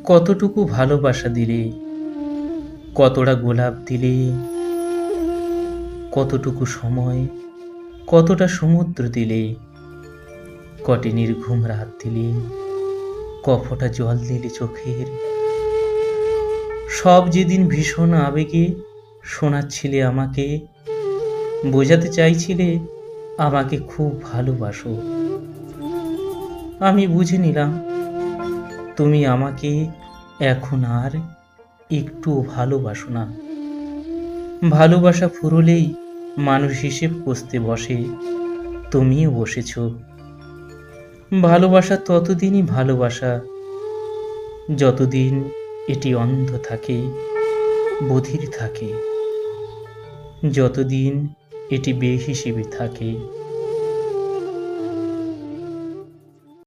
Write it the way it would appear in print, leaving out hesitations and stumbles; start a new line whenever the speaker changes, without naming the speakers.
কতটুকু ভালোবাসা দিলে, কতটা গোলাপ দিলে, কতটুকু সময়, কতটা সমুদ্র দিলে, কটি নির্ঘুম রাত দিলে, কফোটা জল দিলে চোখের। সব যেদিন ভীষণ আবেগে শোনাচ্ছিলে আমাকে, বোঝাতে চাইছিলে আমাকে খুব ভালোবাসো। আমি বুঝে নিলাম তুমি আমাকে এখন আর একটুও ভালোবাসো না। ভালোবাসা ফুরলেই মানুষ হিসেব কষতে বসে, তুমিও বসেছ। ভালোবাসা ততদিনই ভালোবাসা যতদিন এটি অন্ধ থাকে, বধির থাকে, যতদিন এটি বেহিসেবি থাকে।